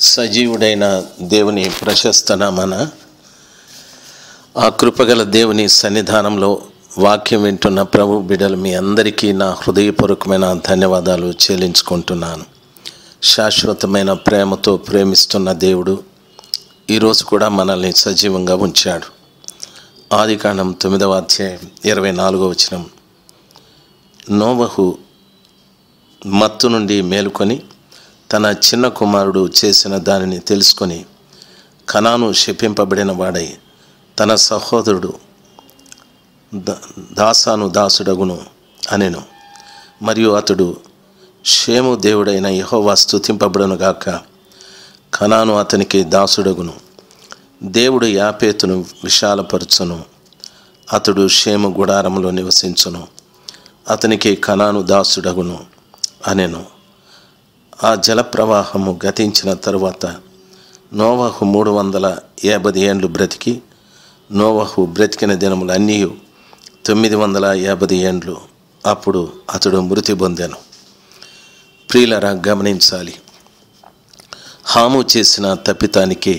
సజీవుడైన దేవుని ప్రశస్త నామన ఆ కృపగల దేవుని సన్నిధానంలో వాక్యం వింటున్న ప్రభు బిడ్డలు మీ అందరికీ నా హృదయపూర్వకమైన ధన్యవాదాలు చెల్లించుకుంటున్నాను. శాశ్వతమైన ప్రేమతో ప్రేమిస్తున్న దేవుడు ఈరోజు కూడా మనల్ని సజీవంగా ఉంచాడు. ఆదికాండం 9వ అధ్యాయం 24వ వచనం, నోవహు మత్తు నుండి మేలుకొని తన చిన్న కుమారుడు చేసిన దానిని తెలుసుకొని కనాను శపింపబడిన వాడై తన సహోదరుడు దాసుడగును అనెను. మరియు అతడు షేము దేవుడైన యెహోవా స్తుతింపబడును గాక, కనాను అతనికి దాసుడగును. దేవుడు యాపేతును విశాలపరచును, అతడు షేము గుడారంలో నివసించును, అతనికి కనాను దాసుడగును అనెను. ఆ జలప్రవాహము గతించిన తరువాత నోవహు 350 ఏండ్లు బ్రతికి, నోవహు బ్రతికిన దినములన్నీ 950 ఏండ్లు. అప్పుడు అతడు మృతి పొందెను. ప్రియులరా, గమనించాలి, హాము చేసిన తప్పితానికి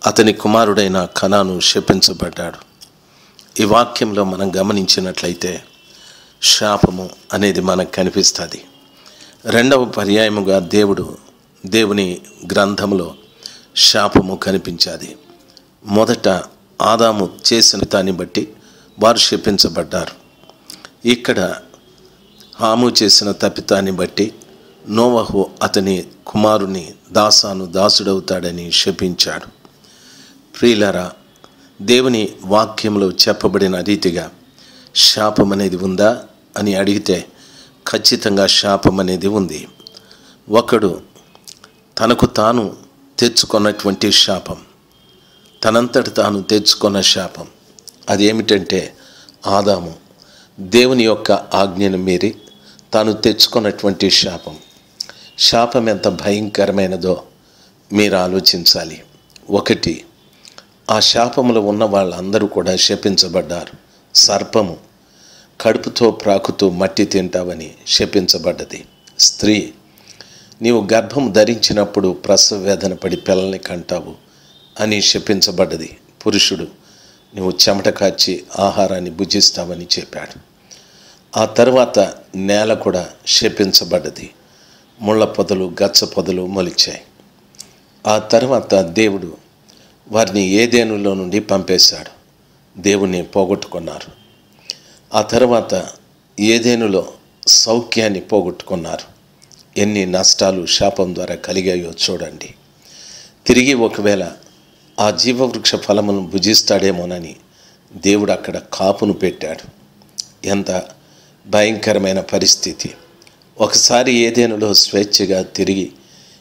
అతని కుమారుడైన కనాను శపించబడ్డాడు. ఈ వాక్యంలో మనం గమనించినట్లయితే శాపము అనేది మనకు కనిపిస్తుంది. రెండవ పర్యాయముగా దేవుని గ్రంథంలో శాపము కనిపించాది. మొదట ఆదాము చేసిన దాన్ని బట్టి వారు శపించబడ్డారు. ఇక్కడ హాము చేసిన తప్పితాన్ని బట్టి నోవహు అతని కుమారుని దాసుడవుతాడని శపించాడు. ప్రియులారా, దేవుని వాక్యంలో చెప్పబడిన రీతిగా శాపం అనేది ఉందా అని అడిగితే ఖచ్చితంగా శాపం అనేది ఉంది. ఒకడు తనకు తాను తెచ్చుకున్నటువంటి శాపం, తనంతట తాను తెచ్చుకున్న శాపం. అదేమిటంటే ఆదాము దేవుని యొక్క ఆజ్ఞను మీరి తాను తెచ్చుకున్నటువంటి శాపం. శాపం ఎంత భయంకరమైనదో మీరు ఆలోచించాలి. ఒకటి, ఆ శాపములో ఉన్న వాళ్ళందరూ కూడా శపించబడ్డారు. సర్పము కడుపుతో ప్రాకుతూ మట్టి తింటావని శపించబడ్డది. స్త్రీ, నీవు గర్భం ధరించినప్పుడు ప్రసవ వేదన పడి పిల్లల్ని కంటావు అని శపించబడ్డది. పురుషుడు, నువ్వు చెమట కాచి ఆహారాన్ని భుజిస్తావని చెప్పాడు. ఆ తర్వాత నేల కూడా శపించబడ్డది. ముళ్ళ పొదలు గచ్చ పొదలు మొలిచాయి. ఆ తర్వాత దేవుడు వారిని ఏదెనులో నుండి పంపేశాడు. దేవుణ్ణి పోగొట్టుకున్నారు. ఆ తర్వాత ఏదెనులో సౌఖ్యాన్ని పోగొట్టుకున్నారు. ఎన్ని నష్టాలు శాపం ద్వారా కలిగాయో చూడండి. తిరిగి ఒకవేళ ఆ జీవవృక్ష ఫలమును భుజిస్తాడేమోనని దేవుడు అక్కడ కాపును పెట్టాడు. ఎంత భయంకరమైన పరిస్థితి! ఒకసారి ఏదెనులో స్వేచ్ఛగా తిరిగి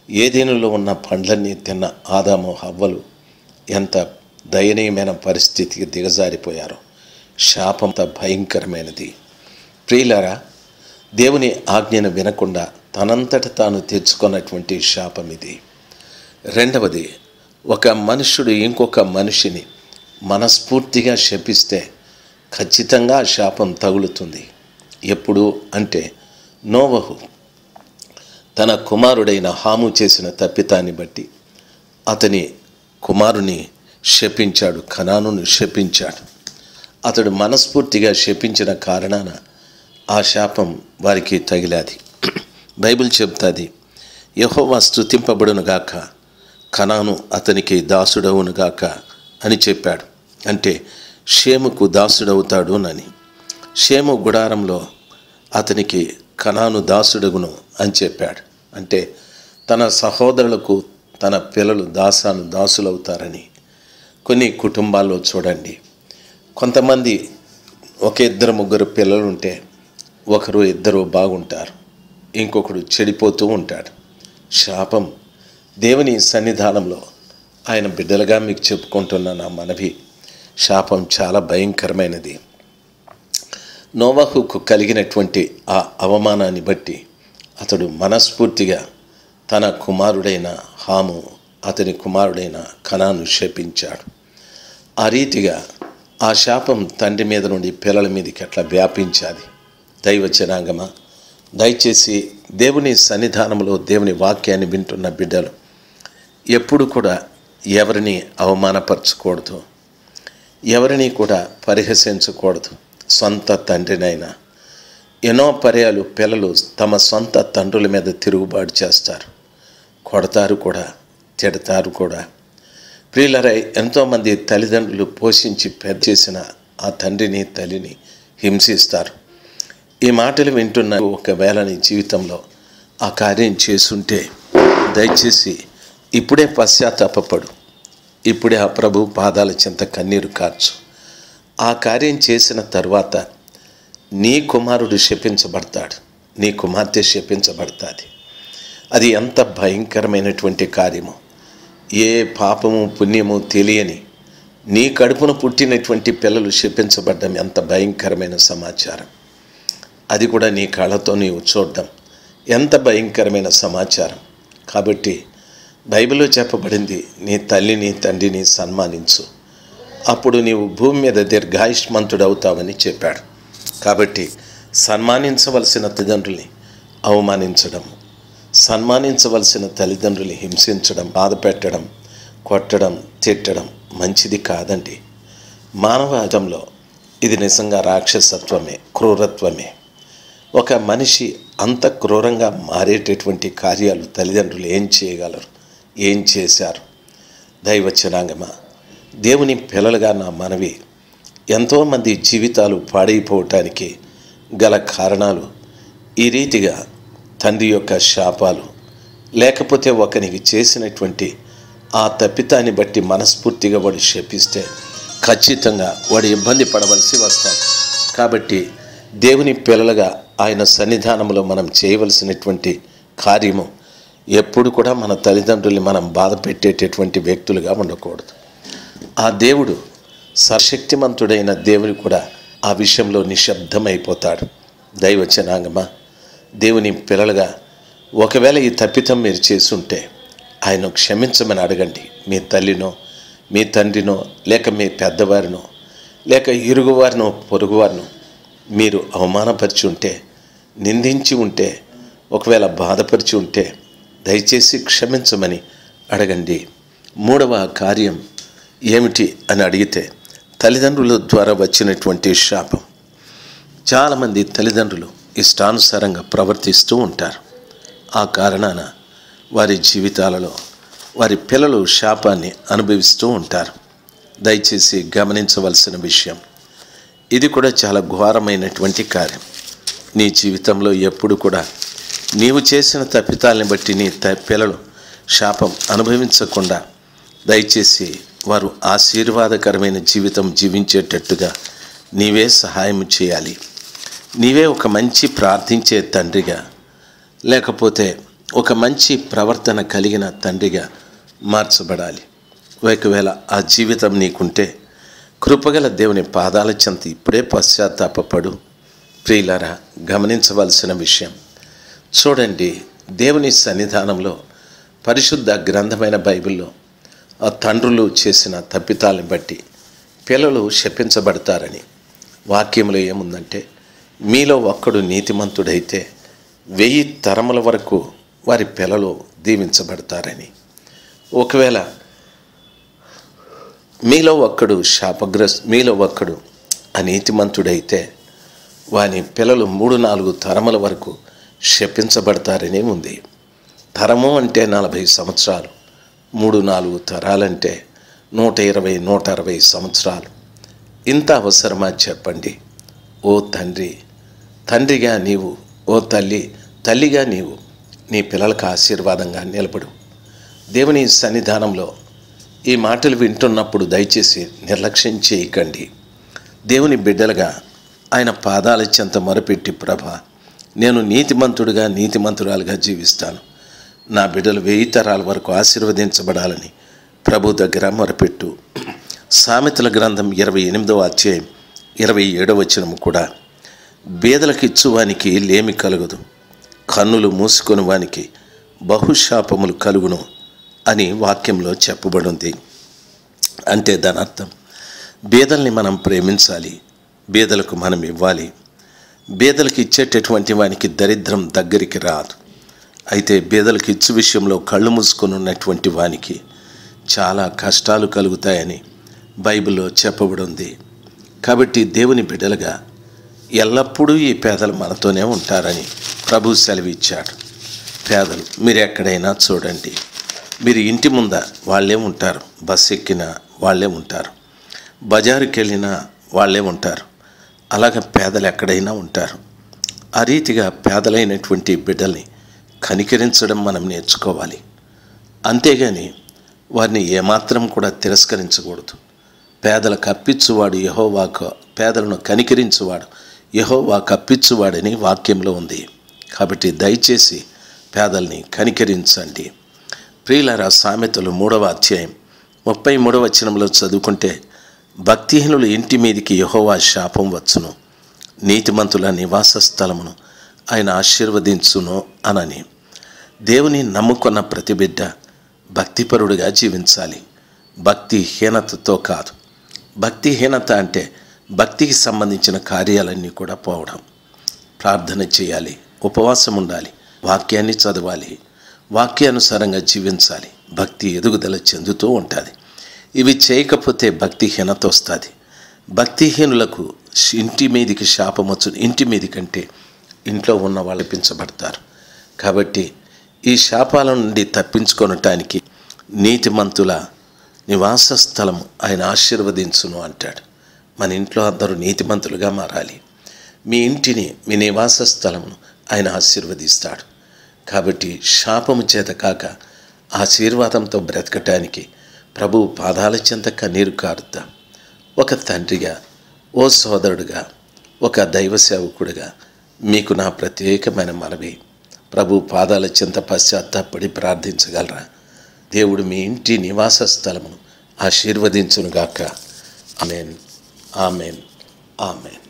ఏదెనులో ఉన్న పండ్లన్నీ తిన్న ఆదాము హవ్వలు ఎంత దయనీయమైన పరిస్థితికి దిగజారిపోయారో. శాపంత భయంకరమైనది. ప్రియులారా, దేవుని ఆజ్ఞను వినకుండా తనంతట తాను తెచ్చుకున్నటువంటి శాపం ఇది. రెండవది, ఒక మనుషుడు ఇంకొక మనిషిని మనస్ఫూర్తిగా శపిస్తే ఖచ్చితంగా శాపం తగులుతుంది. ఎప్పుడు అంటే నోవహు తన కుమారుడైన హాము చేసిన తప్పితాన్ని బట్టి అతని కుమారుని శపించాడు, కనానును శపించాడు. అతడు మనస్ఫూర్తిగా శపించిన కారణాన ఆ శాపం వారికి తగిలాది. బైబిల్ చెప్తాది, యెహోవా స్తుతింపబడును గాక, కనాను అతనికి దాసుడవును గాక అని చెప్పాడు. అంటే షేముకు దాసుడవుతాడు అని. షేము గుడారంలో అతనికి కనాను దాసుడగును అని చెప్పాడు. అంటే తన సహోదరులకు తన పిల్లలు దాసులవుతారని. కొన్ని కుటుంబాల్లో చూడండి, కొంతమంది ఒక 2-3 పిల్లలు ఉంటే ఒకరు ఇద్దరు బాగుంటారు, ఇంకొకడు చెడిపోతూ ఉంటాడు. శాపం. దేవుని సన్నిధానంలో ఆయన బిడ్డలుగా మీకు చెప్పుకుంటున్న నా మనవి, శాపం చాలా భయంకరమైనది. నోవహుకు కలిగినటువంటి ఆ అవమానాన్ని బట్టి అతడు మనస్ఫూర్తిగా తన కుమారుడైన హాము అతని కుమారుడైన కనాను శపించాడు. ఆ రీతిగా ఆ శాపం తండ్రి మీద నుండి పిల్లల మీదకి అట్లా వ్యాపించాది. దైవ జనాంగమా, దయచేసి దేవుని సన్నిధానంలో దేవుని వాక్యాన్ని వింటున్న బిడ్డలు ఎప్పుడు కూడా ఎవరిని అవమానపరచకూడదు, ఎవరిని కూడా పరిహసించకూడదు. సొంత తండ్రినైనా ఎన్నో పర్యాలు పిల్లలు తమ సొంత తండ్రుల మీద తిరుగుబాటు చేస్తారు, కొడతారు కూడా, తిడతారు కూడా. ప్రియులరై, ఎంతోమంది తల్లిదండ్రులు పోషించి పెద్ద చేసిన ఆ తండ్రిని తల్లిని హింసిస్తారు. ఈ మాటలు వింటున్న ఒకవేళ నీ జీవితంలో ఆ కార్యం చేసుంటే దయచేసి ఇప్పుడే పశ్చాత్తాపపడు. ఇప్పుడే ఆ ప్రభు పాదాల చెంత కన్నీరు కార్చు. ఆ కార్యం చేసిన తర్వాత నీ కుమారుడు శపించబడతాడు, నీ కుమార్తె శపించబడతాది. అది ఎంత భయంకరమైనటువంటి కార్యము! ఏ పాపము పుణ్యము తెలియని నీ కడుపున పుట్టినటువంటి పిల్లలు శపించబడ్డం ఎంత భయంకరమైన సమాచారం! అది కూడా నీ కళ్ళతో నీవు చూడడం ఎంత భయంకరమైన సమాచారం! కాబట్టి బైబిల్లో చెప్పబడింది, నీ తల్లిని తండ్రిని సన్మానించు, అప్పుడు నీవు భూమి మీద దీర్ఘాయుష్మంతుడవుతావని చెప్పాడు. కాబట్టి సన్మానించవలసిన తల్లిదండ్రుల్ని అవమానించడం, సన్మానించవలసిన తల్లిదండ్రుల్ని హింసించడం, బాధ పెట్టడం, కొట్టడం, తిట్టడం మంచిది కాదండి. మానవాళంలో ఇది నిజంగా రాక్షసత్వమే, క్రూరత్వమే. ఒక మనిషి అంత క్రూరంగా మారేటటువంటి కార్యాలు తల్లిదండ్రులు ఏం చేయగలరు, ఏం చేశారు? దైవచనాంగమా, దేవుని పిల్లలుగా నా మనవి, ఎంతోమంది జీవితాలు పాడైపోవటానికి గల కారణాలు ఈ రీతిగా తండ్రి యొక్క శాపాలు, లేకపోతే ఒకనికి చేసినటువంటి ఆ తప్పితాన్ని బట్టి మనస్ఫూర్తిగా వాడు శపిస్తే ఖచ్చితంగా వాడు ఇబ్బంది పడవలసి వస్తాడు. కాబట్టి దేవుని పిల్లలుగా ఆయన సన్నిధానంలో మనం చేయవలసినటువంటి కార్యము ఎప్పుడు కూడా మన తల్లిదండ్రుల్ని మనం బాధ పెట్టేటటువంటి వ్యక్తులుగా ఉండకూడదు. ఆ దేవుడు సర్వశక్తిమంతుడైన దేవుని కూడా ఆ విషయంలో నిశ్శబ్దమైపోతాడు. దైవచనాంగమా, దేవుని పిల్లలుగా ఒకవేళ ఈ తప్పితం మీరు చేసుంటే ఆయన క్షమించమని అడగండి. మీ తల్లినో, మీ తండ్రినో, లేక మీ పెద్దవారినో, లేక ఇరుగువారినో, పొరుగువారినో మీరు అవమానపరిచి ఉంటే, నిందించి ఉంటే, ఒకవేళ బాధపరిచి ఉంటే దయచేసి క్షమించమని అడగండి. మూడవ కార్యం ఏమిటి అని అడిగితే, తల్లిదండ్రుల ద్వారా వచ్చినటువంటి శాపం. చాలామంది తల్లిదండ్రులు ఇష్టానుసారంగా ప్రవర్తిస్తూ ఉంటారు. ఆ కారణాన వారి జీవితాలలో వారి పిల్లలు శాపాన్ని అనుభవిస్తూ ఉంటారు. దయచేసి గమనించవలసిన విషయం ఇది. కూడా చాలా ఘోరమైనటువంటి కార్యం. నీ జీవితంలో ఎప్పుడు కూడా నీవు చేసిన తప్పితాలని బట్టి నీ పిల్లలు శాపం అనుభవించకుండా దయచేసి వారు ఆశీర్వాదకరమైన జీవితం జీవించేటట్టుగా నీవే సహాయం చేయాలి. నీవే ఒక మంచి ప్రార్థించే తండ్రిగా, లేకపోతే ఒక మంచి ప్రవర్తన కలిగిన తండ్రిగా మార్చబడాలి. ఒకవేళ ఆ జీవితం నీకుంటే కృపగల దేవుని పాదాల చెంత ఇప్పుడే పశ్చాత్తాపపడు. ప్రియులారా, గమనించవలసిన విషయం చూడండి, దేవుని సన్నిధానంలో పరిశుద్ధ గ్రంథమైన బైబిల్లో ఆ తండ్రులు చేసిన తప్పితాలను బట్టి పిల్లలు శపించబడతారని వాక్యంలో ఏముందంటే, మీలో ఒక్కడు నీతిమంతుడైతే 1000 తరముల వరకు వారి పిల్లలు దీవించబడతారని. ఒకవేళ మీలో ఒక్కడు అనీతిమంతుడైతే వాని పిల్లలు 3-4 తరముల వరకు శపించబడతారని ఉంది. తరము అంటే 40 సంవత్సరాలు, 3-4 తరాలంటే 120-160 సంవత్సరాలు. ఇంత అవసరమా చెప్పండి? ఓ తండ్రి, తండ్రిగా నీవు, ఓ తల్లిగా నీవు నీ పిల్లలకు ఆశీర్వాదంగా నిలబడు. దేవుని సన్నిధానంలో ఈ మాటలు వింటున్నప్పుడు దయచేసి నిర్లక్ష్యం చేయకండి. దేవుని బిడ్డలుగా ఆయన పాదాల చెంత మొరపెట్టి, ప్రభా, నేను నీతిమంతురాలుగా జీవిస్తాను, నా బిడ్డలు 1000 తరాల వరకు ఆశీర్వదించబడాలని ప్రభు దగ్గర మొరపెట్టు. సామెతల గ్రంథం 28వ అధ్యాయం 27వ వచనము కూడా, బేదలకు ఇచ్చువానికి లేమి కలుగదు, కన్నులు మూసుకొని వానికి బహుశాపములు కలుగును అని వాక్యంలో చెప్పబడింది. అంటే దాని అర్థం, బేదల్ని మనం ప్రేమించాలి, బేదలకు మనం ఇవ్వాలి. బేదలకు ఇచ్చేటటువంటి వానికి దరిద్రం దగ్గరికి రాదు. అయితే బీదలకు ఇచ్చు విషయంలో కళ్ళు మూసుకొని ఉన్నటువంటి వానికి చాలా కష్టాలు కలుగుతాయని బైబిల్లో చెప్పబడి ఉంది. కాబట్టి దేవుని బిడ్డలుగా ఎల్లప్పుడూ ఈ పేదలు మనతోనే ఉంటారని ప్రభు సెలవిచ్చాడు. పేదలు మీరు ఎక్కడైనా చూడండి, మీరు ఇంటి ముంద వాళ్ళే ఉంటారు, బస్సు ఎక్కినా వాళ్ళే ఉంటారు, బజారుకి వెళ్ళినా వాళ్ళే ఉంటారు. అలాగ పేదలు ఎక్కడైనా ఉంటారు. ఆ రీతిగా పేదలైనటువంటి బిడ్డల్ని కనికరించడం మనం నేర్చుకోవాలి. అంతేగాని వారిని ఏమాత్రం కూడా తిరస్కరించకూడదు. పేదలకు అప్పిచ్చువాడు యెహోవాకు, పేదలను కనికరించువాడు యెహోవాకు అప్పిచ్చువాడని వాక్యంలో ఉంది. కాబట్టి దయచేసి పేదల్ని కనికరించండి. ప్రియులారా, సామెతలు 3వ అధ్యాయం 33వ వచనంలో చదువుకుంటే, భక్తిహీనుల ఇంటి మీదికి యెహోవా శాపం వచ్చును, నీతిమంతుల నివాస స్థలమును ఆయన ఆశీర్వదించును అనని. దేవుని నమ్ముకున్న ప్రతి బిడ్డ భక్తిపరుడుగా జీవించాలి, భక్తిహీనతతో కాదు. భక్తిహీనత అంటే భక్తికి సంబంధించిన కార్యాలన్నీ కూడా పోవడం. ప్రార్థన చేయాలి, ఉపవాసం ఉండాలి, వాక్యాన్ని చదవాలి, వాక్యానుసారంగా జీవించాలి. భక్తి ఎదుగుదల చెందుతూ ఉంటుంది. ఇవి చేయకపోతే భక్తిహీనత వస్తుంది. భక్తిహీనులకు ఇంటి మీదికి శాపం వచ్చును. ఇంటి మీది కంటే ఇంట్లో ఉన్న వాళ్ళు పెంచబడతారు. కాబట్టి ఈ శాపాల నుండి తప్పించుకొనటానికి నీతిమంతుల నివాస స్థలము ఆయన ఆశీర్వదించును అంటాడు. మన ఇంట్లో అందరూ నీతిమంతులుగా మారాలి. మీ ఇంటిని, మీ నివాస స్థలమును ఆయన ఆశీర్వదిస్తాడు. కాబట్టి శాపము చేత కాక ఆశీర్వాదంతో బ్రతకటానికి ప్రభువు పాదాల చెంత కన్నీరు కారుద్దాం. ఒక తండ్రిగా, ఓ సోదరుడుగా, ఒక దైవ సేవకుడిగా మీకు నా ప్రత్యేకమైన మనవి, ప్రభు పాదాల చెంత పశ్చాత్తాపడి ప్రార్థించగలరా? దేవుడు మీ ఇంటి నివాస స్థలమును ఆశీర్వదించునుగాక. ఆమేన్, ఆమేన్, ఆమేన్.